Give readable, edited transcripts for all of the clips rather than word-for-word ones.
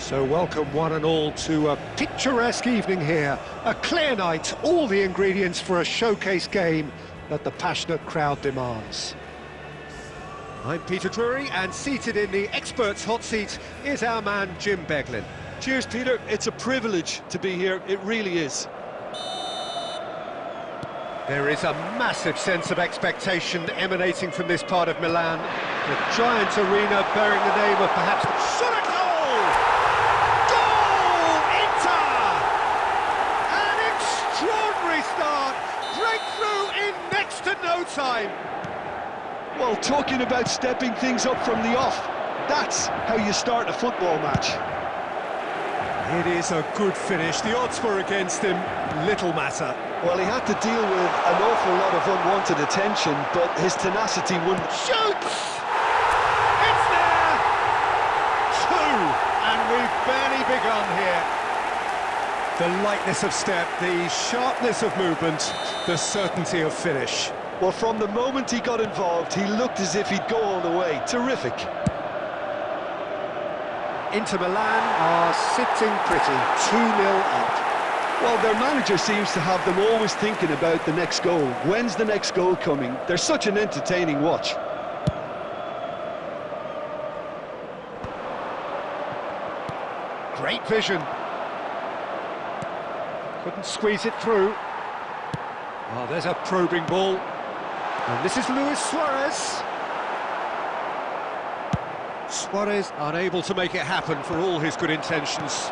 So welcome one and all to a picturesque evening here. A clear night, all the ingredients for a showcase game that the passionate crowd demands. I'm Peter Drury, and seated in the experts' hot seat is our man Jim Beglin. Cheers, Peter. It's a privilege to be here. It really is. There is a massive sense of expectation emanating from this part of Milan. The giant arena bearing the name of perhaps... Shot a goal! Goal! Inter! An extraordinary start! Breakthrough in next to no time! Well, talking about stepping things up from the off, that's how you start a football match. It is a good finish. The odds were against him. Little matter. Well, he had to deal with an awful lot of unwanted attention, but his tenacity wouldn't... Shoots! It's there! Two! And we've barely begun here. The lightness of step, the sharpness of movement, the certainty of finish. Well, from the moment he got involved, he looked as if he'd go all the way. Terrific. Inter Milan are sitting pretty, 2-0 up. Well, their manager seems to have them always thinking about the next goal. When's the next goal coming? They're such an entertaining watch. Great vision. Couldn't squeeze it through. Oh, there's a probing ball. And this is Luis Suarez. Suarez unable to make it happen for all his good intentions.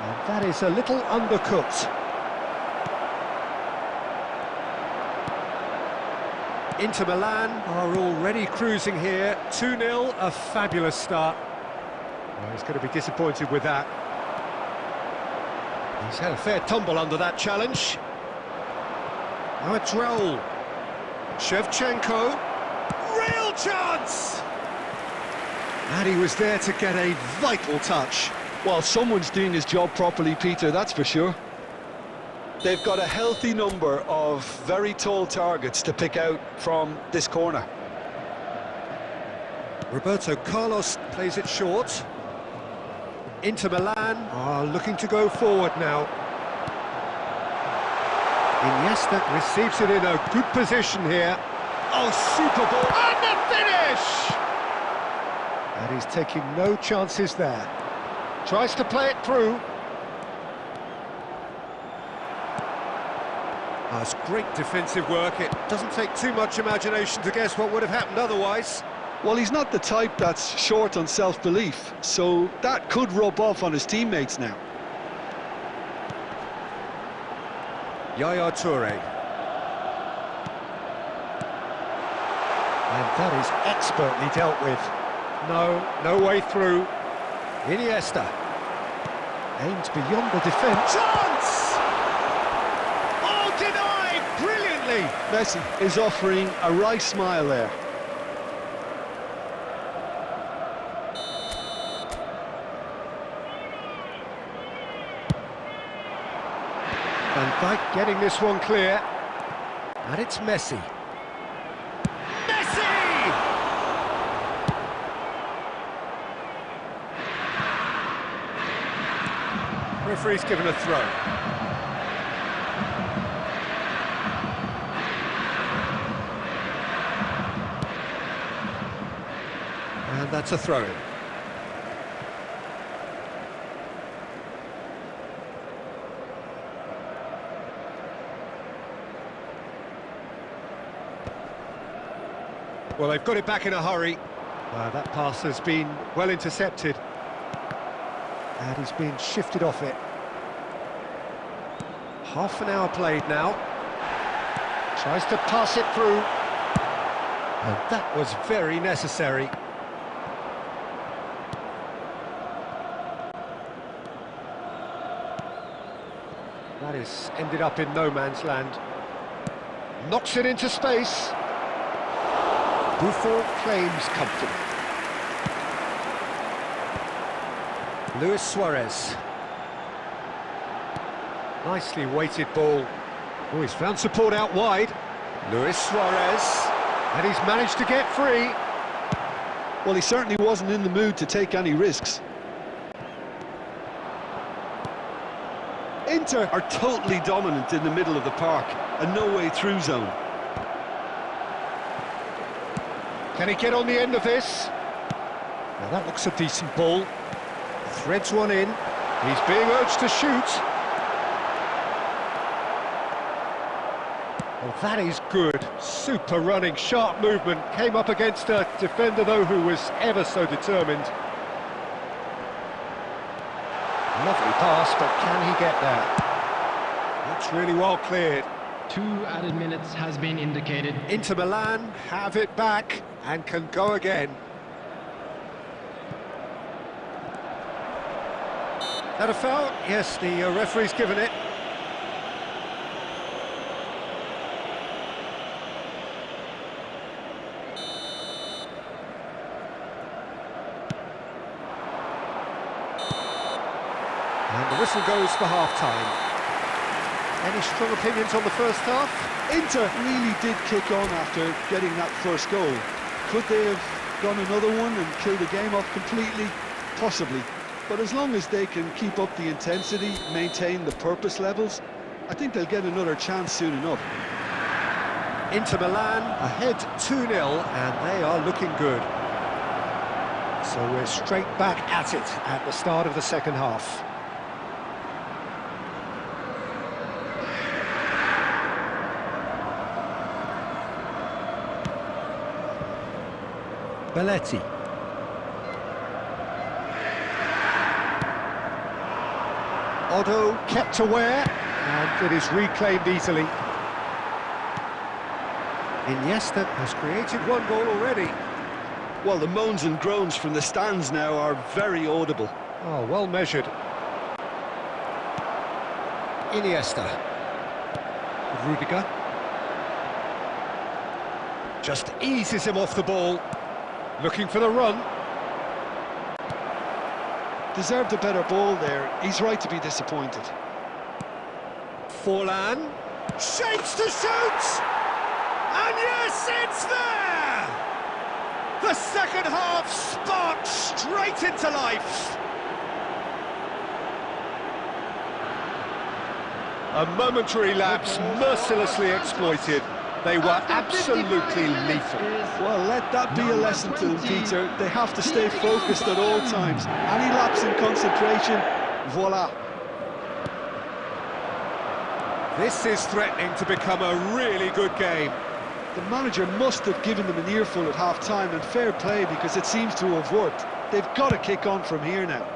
And that is a little undercooked. Inter Milan are already cruising here. 2-0, a fabulous start. Well, he's going to be disappointed with that. He's had a fair tumble under that challenge. Now a droll. Shevchenko. Real chance! And he was there to get a vital touch. Well, someone's doing his job properly, Peter, that's for sure. They've got a healthy number of very tall targets to pick out from this corner. Roberto Carlos plays it short. Inter Milan are looking to go forward now. Iniesta receives it in a good position here. Oh, super ball, and the finish! And he's taking no chances there. Tries to play it through. That's great defensive work. It doesn't take too much imagination to guess what would have happened otherwise. Well, he's not the type that's short on self-belief, so that could rub off on his teammates now. Yaya Toure. And that is expertly dealt with. No way through. Iniesta. Aims beyond the defence. Chance! Oh, denied! Brilliantly! Messi is offering a right smile there. Van Dijk getting this one clear. And it's Messi. Referee's given a throw. And that's a throw-in. Well, they've got it back in a hurry. That pass has been well intercepted. And he's been shifted off it. Half an hour played now. Tries to pass it through. And that was very necessary. That is ended up in no man's land. Knocks it into space. Buffon claims comfortably. Luis Suarez. Nicely weighted ball. Oh, he's found support out wide. Luis Suarez. And he's managed to get free. Well, he certainly wasn't in the mood to take any risks. Inter are totally dominant in the middle of the park, a no-way-through zone. Can he get on the end of this? Now that looks a decent ball. Threads one in. He's being urged to shoot. Oh, that is good. Super running, sharp movement. Came up against a defender, though, who was ever so determined. Lovely pass, but can he get that? That's really well cleared. 2 added minutes has been indicated. Inter Milan have it back and can go again. That a foul? Yes, the referee's given it. And the whistle goes for half-time. Any strong opinions on the first half? Inter really did kick on after getting that first goal. Could they have gone another one and killed the game off completely? Possibly. But as long as they can keep up the intensity, maintain the purpose levels, I think they'll get another chance soon enough. Inter Milan ahead 2-0, and they are looking good. So we're straight back at it at the start of the second half. Belletti. Otto kept aware, and it is reclaimed easily. Iniesta has created one goal already. Well, the moans and groans from the stands now are very audible. Oh, well measured. Iniesta. Rudiger. Just eases him off the ball. Looking for the run. Deserved a better ball there. He's right to be disappointed. Forlan. Shapes to shoot! And yes, it's there! The second half sparked straight into life. A momentary lapse mercilessly exploited. They were absolutely lethal. Well, let that be a lesson to them, Peter. They have to stay focused at all times. Any lapse in concentration, voila. This is threatening to become a really good game. The manager must have given them an earful at half-time, and fair play, because it seems to have worked. They've got to kick on from here now.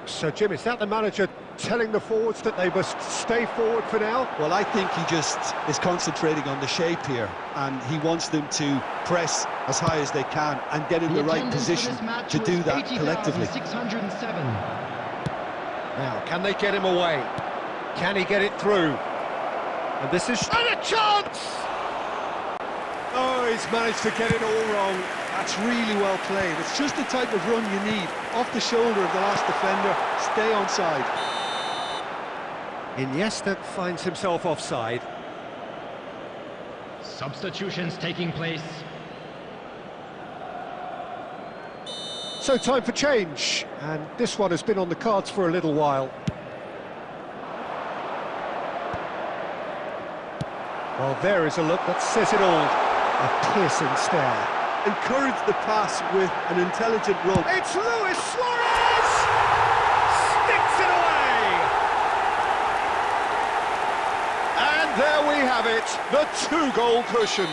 So, Jim, is that the manager telling the forwards that they must stay forward for now? Well, I think he just is concentrating on the shape here, and he wants them to press as high as they can and get in the right position to do that collectively. 607. Now, can they get him away? Can he get it through? And this is... And a chance! Oh, he's managed to get it all wrong. That's really well played. It's just the type of run you need. Off the shoulder of the last defender, stay onside. Iniesta finds himself offside. Substitutions taking place. So time for change, and this one has been on the cards for a little while. Well, there is a look that says it all. A piercing stare. Encourage the pass with an intelligent run. It's Luis Suarez! Sticks it away! And there we have it, the 2-goal cushion.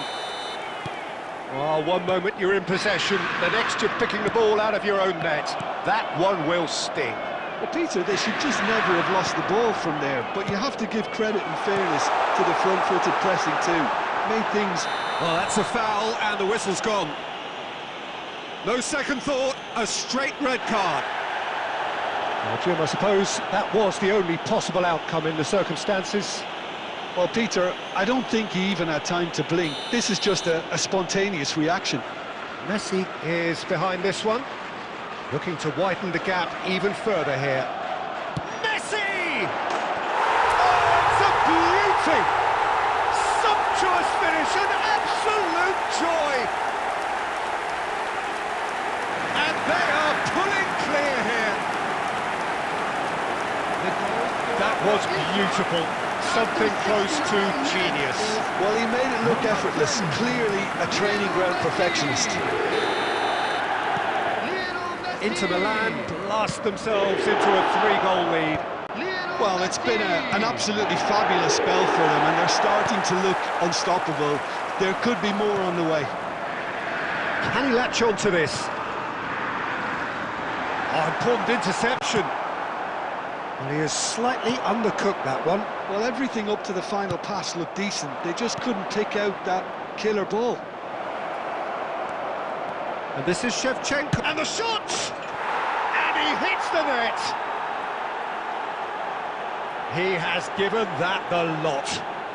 Oh, one moment you're in possession, the next you're picking the ball out of your own net. That one will sting. Well, Peter, they should just never have lost the ball from there, but you have to give credit and fairness to the front-footed pressing too. Made things... Well, that's a foul, and the whistle's gone. No second thought, a straight red card. Well, Jim, I suppose that was the only possible outcome in the circumstances. Well, Peter, I don't think he even had time to blink. This is just a spontaneous reaction. Messi is behind this one, looking to widen the gap even further here. Messi! Oh, it's a beauty! Sumptuous finish, an absolute absolute joy. And they are pulling clear here. That was beautiful. Something close to genius. Well, he made it look effortless. Clearly a training ground perfectionist. Inter Milan blast themselves into a 3-goal lead. Well, it's been an absolutely fabulous spell for them, and they're starting to look unstoppable. There could be more on the way. Can he latch on to this? Oh, important interception. Well, he has slightly undercooked that one. Well, everything up to the final pass looked decent. They just couldn't pick out that killer ball. And this is Shevchenko. And the shot! And he hits the net! He has given that the lot.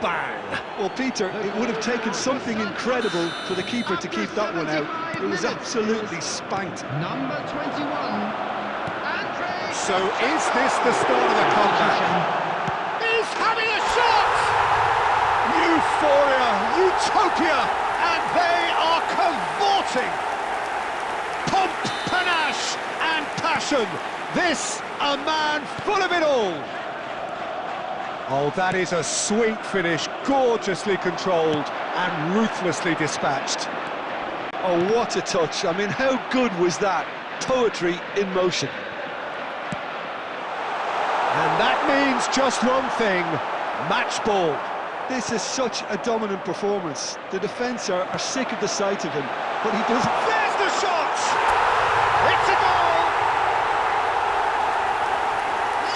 Bang! Well, Peter, it would have taken something incredible for the keeper to keep that one out. It was absolutely spanked. Number 21. So is this the start of the comeback? He's having a shot! Euphoria, utopia, and they are cavorting! Pomp, panache, and passion. This, a man full of it all. Oh, that is a sweet finish, gorgeously controlled and ruthlessly dispatched. Oh, what a touch. I mean, how good was that? Poetry in motion. And that means just one thing, match ball. This is such a dominant performance. The defence are sick of the sight of him, but he doesn't... There's the shot! It's a goal!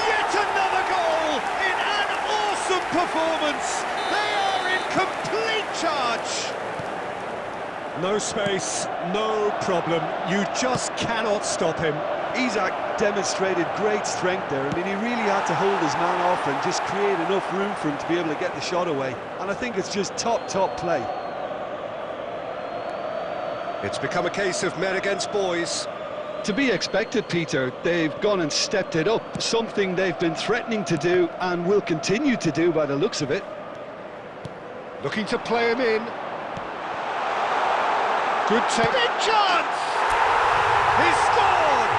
Yet another goal in an awesome performance! They are in complete charge! No space, no problem. You just cannot stop him. Isak demonstrated great strength there. I mean, he really had to hold his man off and just create enough room for him to be able to get the shot away. And I think it's just top play. It's become a case of men against boys. To be expected, Peter. They've gone and stepped it up, something they've been threatening to do and will continue to do by the looks of it. Looking to play him in. Good take. Big chance! He's scored!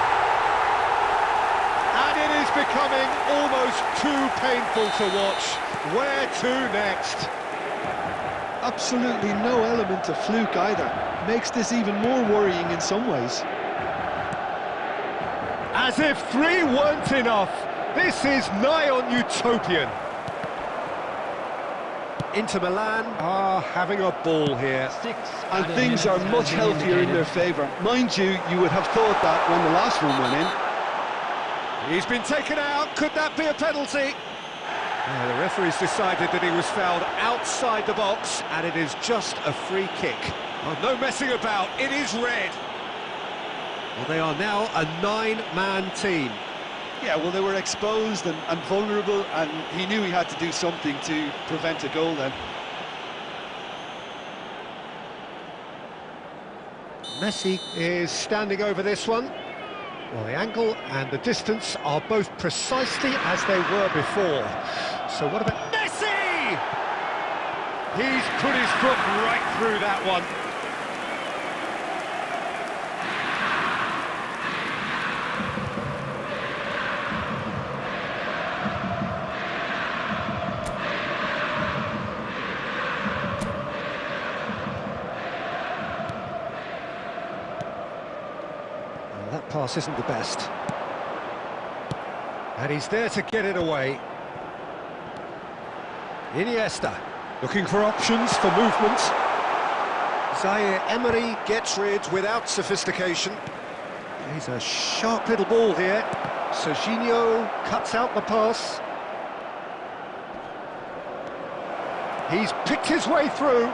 And it is becoming almost too painful to watch. Where to next? Absolutely no element of fluke either. Makes this even more worrying in some ways. As if 3 weren't enough, this is nigh on utopian. Inter Milan are having a ball here. And things are much healthier in their favour. Mind you, you would have thought that when the last one went in. He's been taken out. Could that be a penalty? The referee's decided that he was fouled outside the box, and it is just a free kick. Oh, no messing about. It is red. Well, they are now a 9-man team. Yeah, well, they were exposed and vulnerable, and he knew he had to do something to prevent a goal then. Messi is standing over this one. Well, the angle and the distance are both precisely as they were before. So what about Messi? He's put his foot right through that one. That pass isn't the best. And he's there to get it away. Iniesta, looking for options for movement. Zaire Emery gets rid without sophistication. He's a sharp little ball here. Serginho cuts out the pass. He's picked his way through.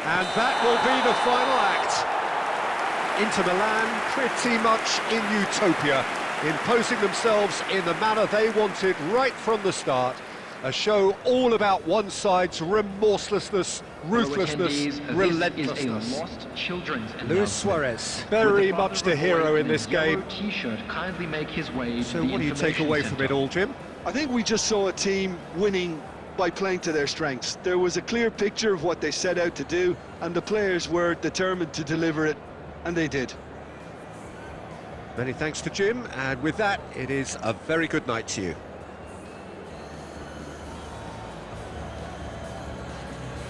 And that will be the final act. Inter Milan pretty much in utopia, imposing themselves in the manner they wanted right from the start. A show all about one side's remorselessness, ruthlessness, relentlessness. Luis Suarez, very much the hero in this game. T-shirt kindly make his way So what do you take away from it all, Jim? I think we just saw a team winning by playing to their strengths. There was a clear picture of what they set out to do, and the players were determined to deliver it, and they did. Many thanks to Jim, and with that, it is a very good night to you.